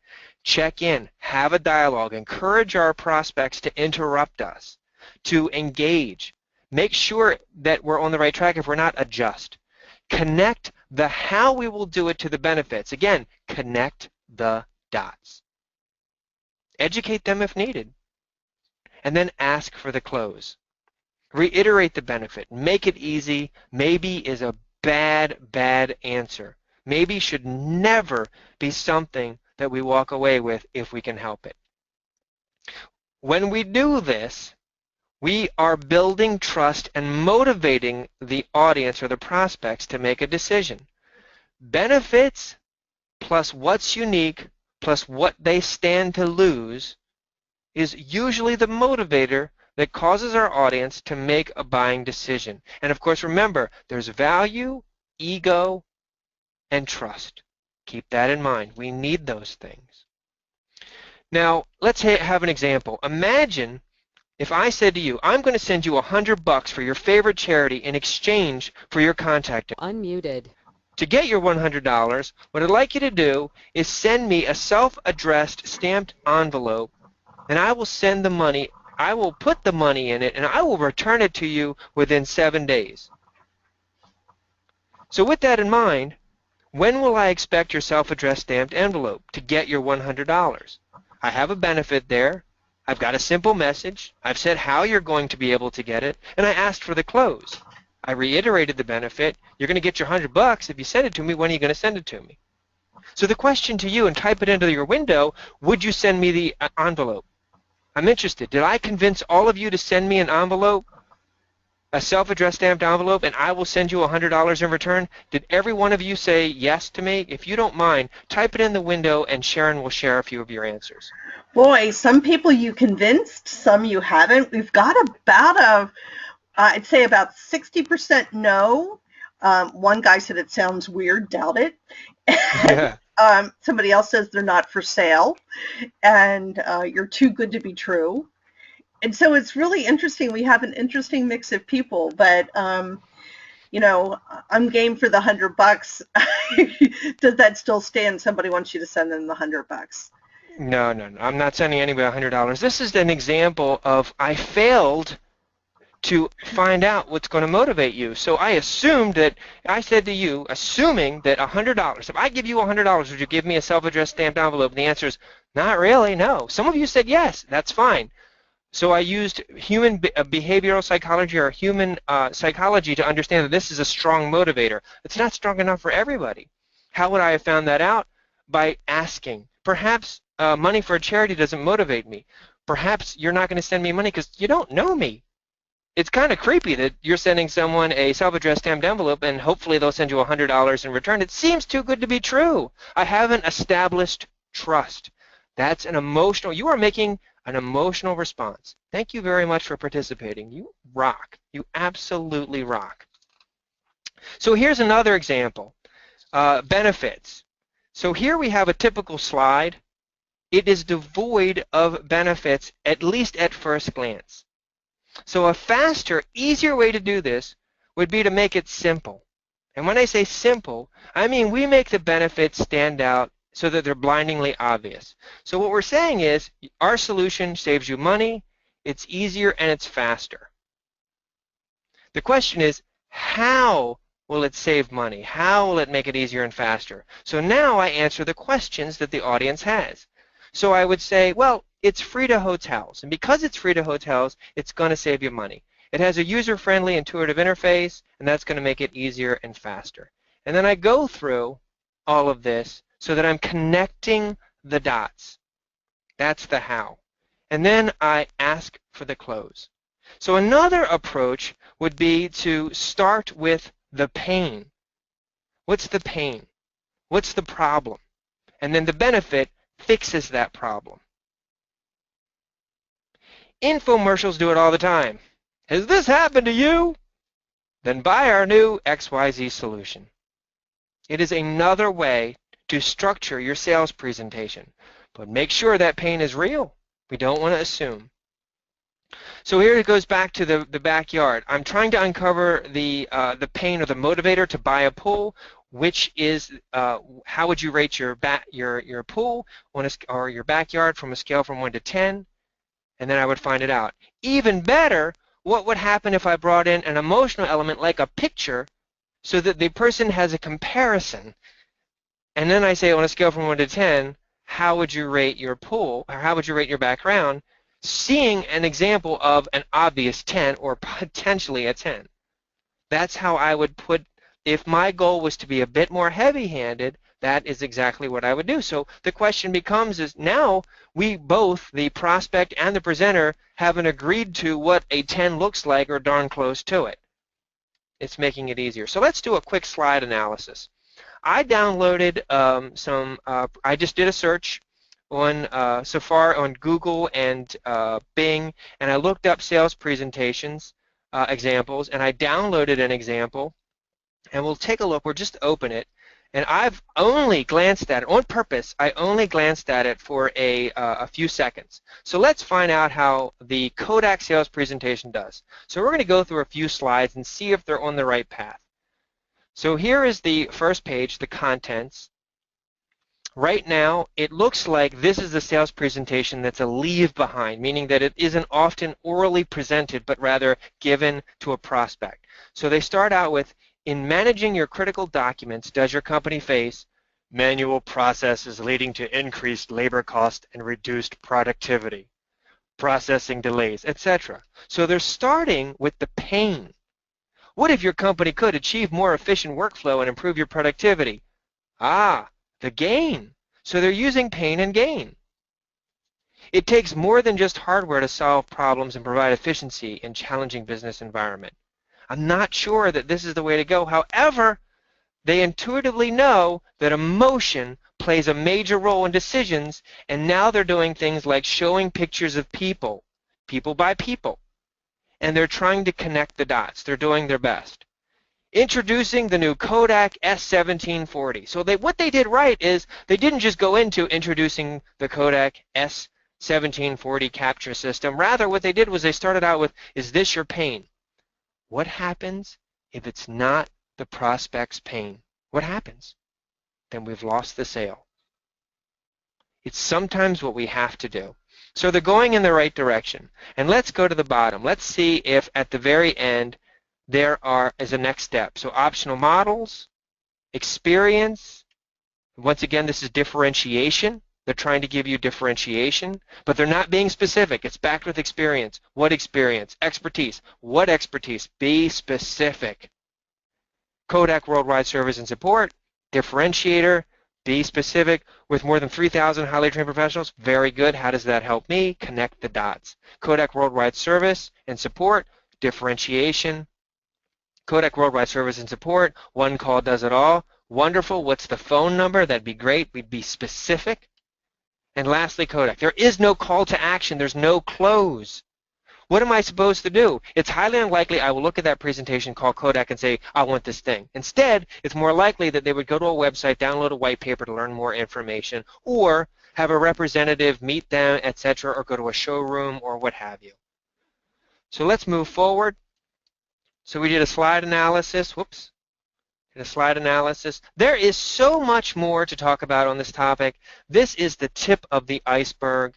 Check in, have a dialogue, encourage our prospects to interrupt us, to engage. Make sure that we're on the right track. If we're not, adjust. Connect the how we will do it to the benefits. Again, connect the dots. Educate them if needed. And then ask for the close. Reiterate the benefit. Make it easy. Maybe is a bad answer. Maybe should never be something that we walk away with if we can help it. When we do this, we are building trust and motivating the audience or the prospects to make a decision. Benefits plus what's unique plus what they stand to lose is usually the motivator that causes our audience to make a buying decision. And of course, remember, there's value, ego, and trust. Keep that in mind. We need those things. Now, let's have an example. Imagine if I said to you, I'm going to send you $100 for your favorite charity in exchange for your contact. Unmuted. To get your $100, what I'd like you to do is send me a self-addressed stamped envelope, and I will send the money. I will put the money in it, and I will return it to you within 7 days. So with that in mind, when will I expect your self-addressed stamped envelope to get your $100? I have a benefit there. I've got a simple message. I've said how you're going to be able to get it, and I asked for the close. I reiterated the benefit. You're going to get your $100 if you send it to me. When are you going to send it to me? So the question to you, and type it into your window, would you send me the envelope? I'm interested. Did I convince all of you to send me an envelope, a self-addressed stamped envelope, and I will send you $100 in return? Did every one of you say yes to me? If you don't mind, type it in the window, and Sharon will share a few of your answers. Boy, some people you convinced, some you haven't. We've got about I'd say about 60% no. One guy said it sounds weird, doubt it. Yeah. Somebody else says they're not for sale, and you're too good to be true. And so it's really interesting. We have an interesting mix of people, but you know, I'm game for the $100. Does that still stand? Somebody wants you to send them the $100. No. I'm not sending anybody $100. This is an example of I failed to find out what's going to motivate you. So I assumed that, I said to you, assuming that $100, if I give you $100, would you give me a self-addressed stamped envelope? And the answer is, not really, no. Some of you said yes, that's fine. So I used human behavioral psychology or human psychology to understand that this is a strong motivator. It's not strong enough for everybody. How would I have found that out? By asking. Perhaps money for a charity doesn't motivate me. Perhaps you're not going to send me money because you don't know me. It's kind of creepy that you're sending someone a self-addressed stamped envelope and hopefully they'll send you $100 in return. It seems too good to be true. I haven't established trust. That's an emotional, you are making an emotional response. Thank you very much for participating. You rock. You absolutely rock. So here's another example. Benefits. So here we have a typical slide. It is devoid of benefits, at least at first glance. So a faster, easier way to do this would be to make it simple. And when I say simple, I mean we make the benefits stand out so that they're blindingly obvious. So what we're saying is our solution saves you money, it's easier, and it's faster. The question is, how will it save money? How will it make it easier and faster? So now I answer the questions that the audience has. So I would say, well, it's free to hotels. And because it's free to hotels, it's going to save you money. It has a user-friendly, intuitive interface, and that's going to make it easier and faster. And then I go through all of this so that I'm connecting the dots. That's the how. and then I ask for the close. So another approach would be to start with the pain. What's the pain? What's the problem? And then the benefit fixes that problem. Infomercials do it all the time. Has this happened to you? Then buy our new XYZ solution. It is another way to structure your sales presentation, but make sure that pain is real. We don't want to assume. So here it goes back to the backyard. I'm trying to uncover the pain or the motivator to buy a pool, which is how would you rate your pool or your backyard from a scale from 1 to 10, and then I would find it out. Even better, what would happen if I brought in an emotional element like a picture so that the person has a comparison, and then I say on a scale from 1 to 10, how would you rate your pool, or how would you rate your background, seeing an example of an obvious 10 or potentially a 10. That's how I would put, if my goal was to be a bit more heavy-handed, that is exactly what I would do. So the question becomes is now we both, the prospect and the presenter, haven't agreed to what a 10 looks like or darn close to it. It's making it easier. So let's do a quick slide analysis. I downloaded I just did a search on Safari, on Google and Bing, and I looked up sales presentations examples, and I downloaded an example, and we'll take a look. We'll just open it, and I've only glanced at it on purpose. I only glanced at it for a few seconds. So let's find out how the Kodak sales presentation does. So we're going to go through a few slides and see if they're on the right path. So here is the first page, the contents. Right now, it looks like this is a sales presentation that's a leave behind, meaning that it isn't often orally presented, but rather given to a prospect. So they start out with, in managing your critical documents, does your company face manual processes leading to increased labor cost and reduced productivity, processing delays, etc. So they're starting with the pain. What if your company could achieve more efficient workflow and improve your productivity? Ah, the gain. So they're using pain and gain. It takes more than just hardware to solve problems and provide efficiency in challenging business environment. I'm not sure that this is the way to go. However, they intuitively know that emotion plays a major role in decisions, and now they're doing things like showing pictures of people, people by people, and they're trying to connect the dots. They're doing their best. Introducing the new Kodak S1740. So what they did right is they didn't just go into introducing the Kodak S1740 capture system. Rather, what they did was they started out with, is this your pain? What happens if it's not the prospect's pain? What happens? Then we've lost the sale. It's sometimes what we have to do. So they're going in the right direction. And let's go to the bottom. Let's see if at the very end there is a next step. So optional models, experience. Once again, this is differentiation. They're trying to give you differentiation, but they're not being specific. It's backed with experience. What experience? Expertise. What expertise? Be specific. Kodak Worldwide Service and Support, differentiator, be specific. With more than 3,000 highly trained professionals, very good. How does that help me? Connect the dots. Kodak Worldwide Service and Support, differentiation. Kodak Worldwide Service and Support, one call does it all. Wonderful. What's the phone number? That'd be great. We'd be specific. And lastly, Kodak. There is no call to action. There's no close. What am I supposed to do? It's highly unlikely I will look at that presentation, call Kodak, and say, I want this thing. Instead, it's more likely that they would go to a website, download a white paper to learn more information, or have a representative meet them, etc., or go to a showroom or what have you. So let's move forward. So we did a slide analysis. Whoops. Did a slide analysis. There is so much more to talk about on this topic. This is the tip of the iceberg.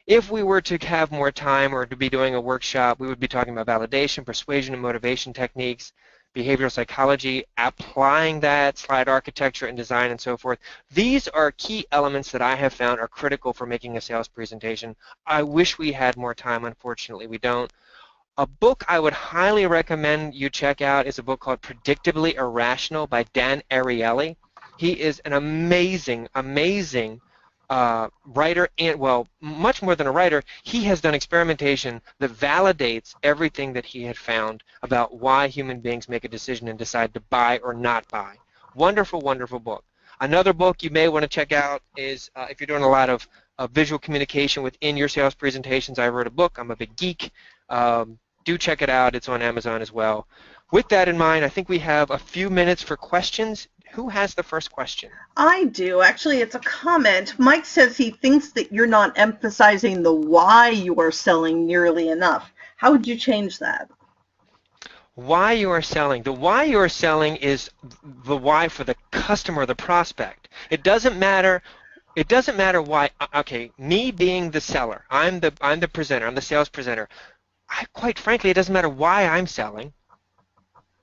If we were to have more time or to be doing a workshop, we would be talking about validation, persuasion, and motivation techniques, behavioral psychology, applying that, slide architecture and design, and so forth. These are key elements that I have found are critical for making a sales presentation. I wish we had more time. Unfortunately, we don't. A book I would highly recommend you check out is a book called Predictably Irrational by Dan Ariely. He is an amazing, amazing writer, and well, much more than a writer, he has done experimentation that validates everything that he had found about why human beings make a decision and decide to buy or not buy. Wonderful, wonderful book. Another book you may want to check out is if you're doing a lot of visual communication within your sales presentations. I wrote a book. I'm a big geek. Do check it out. It's on Amazon as well. With that in mind, I think we have a few minutes for questions. Who has the first question? I do. Actually, it's a comment. Mike says he thinks that you're not emphasizing the why you are selling nearly enough. How would you change that? Why you are selling. The why you are selling is the why for the customer, the prospect. It doesn't matter why. Okay, me being the seller, I'm the presenter, I'm the sales presenter. Quite frankly, it doesn't matter why I'm selling.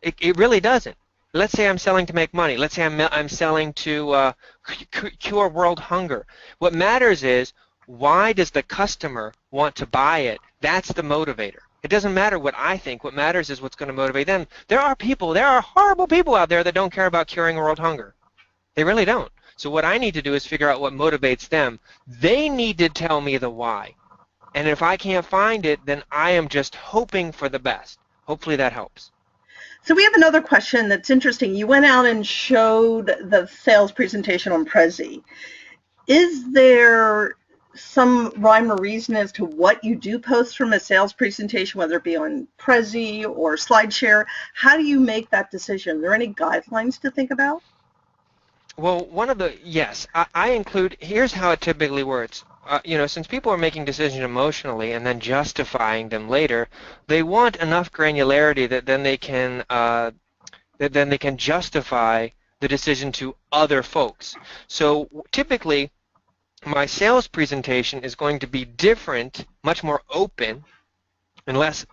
It really doesn't. Let's say I'm selling to make money. Let's say I'm selling to cure world hunger. What matters is, why does the customer want to buy it? That's the motivator. It doesn't matter what I think. What matters is what's going to motivate them. There are horrible people out there that don't care about curing world hunger. They really don't. So what I need to do is figure out what motivates them. They need to tell me the why. And if I can't find it, then I am just hoping for the best. Hopefully that helps. So we have another question that's interesting. You went out and showed the sales presentation on Prezi. Is there some rhyme or reason as to what you do post from a sales presentation, whether it be on Prezi or SlideShare? How do you make that decision? Are there any guidelines to think about? Well, yes, I include, here's how it typically works. Since people are making decisions emotionally and then justifying them later, they want enough granularity that then they can justify the decision to other folks. So typically, my sales presentation is going to be different, much more open, and less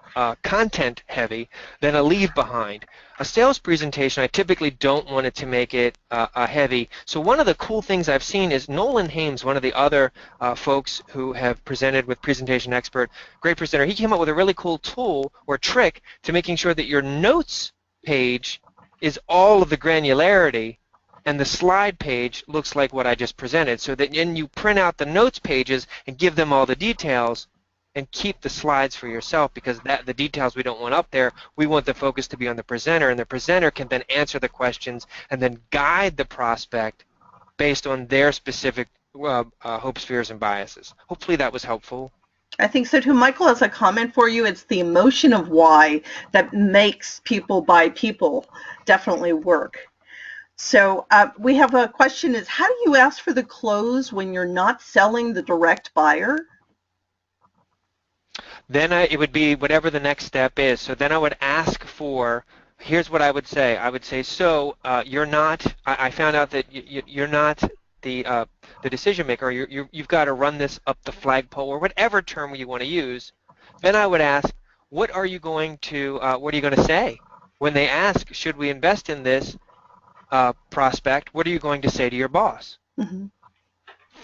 content heavy than a leave behind. A sales presentation, I typically don't want it to make it heavy. So one of the cool things I've seen is Nolan Hames, one of the other folks who have presented with Presentation Expert, great presenter, he came up with a really cool tool or trick to making sure that your notes page is all of the granularity and the slide page looks like what I just presented, so that when you print out the notes pages and give them all the details, and keep the slides for yourself, because the details we don't want up there, we want the focus to be on the presenter, and the presenter can then answer the questions and then guide the prospect based on their specific hopes, fears, and biases. Hopefully that was helpful. I think so too. Michael has a comment for you. It's the emotion of why that makes people buy people definitely work. So we have a question is, how do you ask for the close when you're not selling the direct buyer? Then it would be whatever the next step is. So then I would ask for, here's what I would say. I would say, so you're not, I found out that you're not the decision maker. You've got to run this up the flagpole, or whatever term you want to use. Then I would ask, what are you going to say? When they ask, should we invest in this prospect, what are you going to say to your boss? Mm-hmm.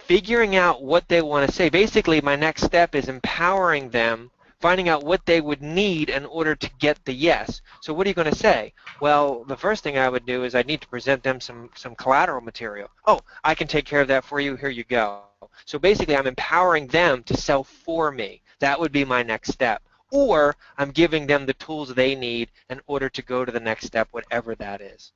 Figuring out what they want to say. Basically, my next step is empowering them, finding out what they would need in order to get the yes. So what are you going to say? Well, the first thing I would do is I'd need to present them some collateral material. Oh, I can take care of that for you. Here you go. So basically, I'm empowering them to sell for me. That would be my next step. Or I'm giving them the tools they need in order to go to the next step, whatever that is.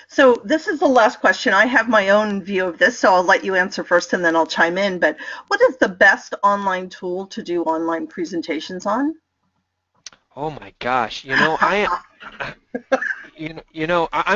So this is the last question. I have my own view of this, so I'll let you answer first and then I'll chime in. But what is the best online tool to do online presentations on? Oh my gosh, I'm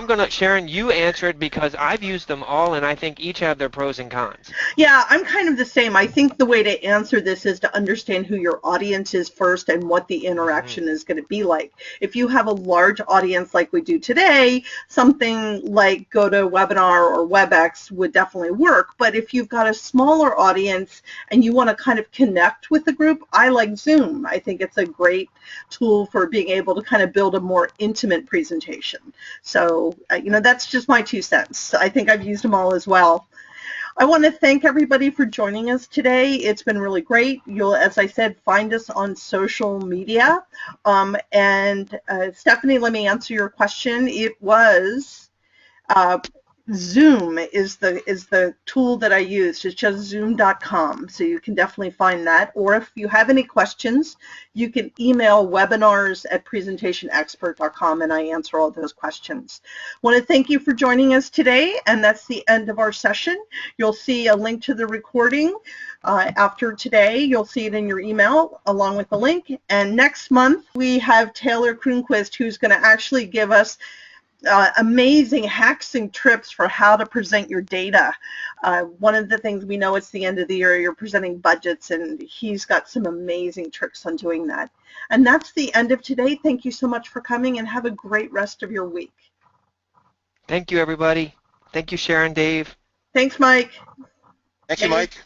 going to, Sharon, you answer it, because I've used them all and I think each have their pros and cons. Yeah, I'm kind of the same. I think the way to answer this is to understand who your audience is first and what the interaction is going to be like. If you have a large audience like we do today, something like GoToWebinar or WebEx would definitely work. But if you've got a smaller audience and you want to kind of connect with the group, I like Zoom. I think it's a great tool for being able to kind of build a more intimate presentation. So, that's just my 2 cents. I think I've used them all as well. I want to thank everybody for joining us today. It's been really great. You'll, as I said, find us on social media. And Stephanie, let me answer your question. It was Zoom is the tool that I use. It's just zoom.com, so you can definitely find that. Or if you have any questions, you can email webinars@presentationexpert.com, and I answer all those questions. I want to thank you for joining us today, and that's the end of our session. You'll see a link to the recording after today. You'll see it in your email along with the link. And next month we have Taylor Kroonquist, who's going to actually give us amazing hacks and tips for how to present your data. One of the things we know, it's the end of the year, you're presenting budgets, and he's got some amazing tricks on doing that. And that's the end of today. Thank you so much for coming, and have a great rest of your week. Thank you, everybody. Thank you, Sharon, Dave. Thanks, Mike. Thank you, Mike.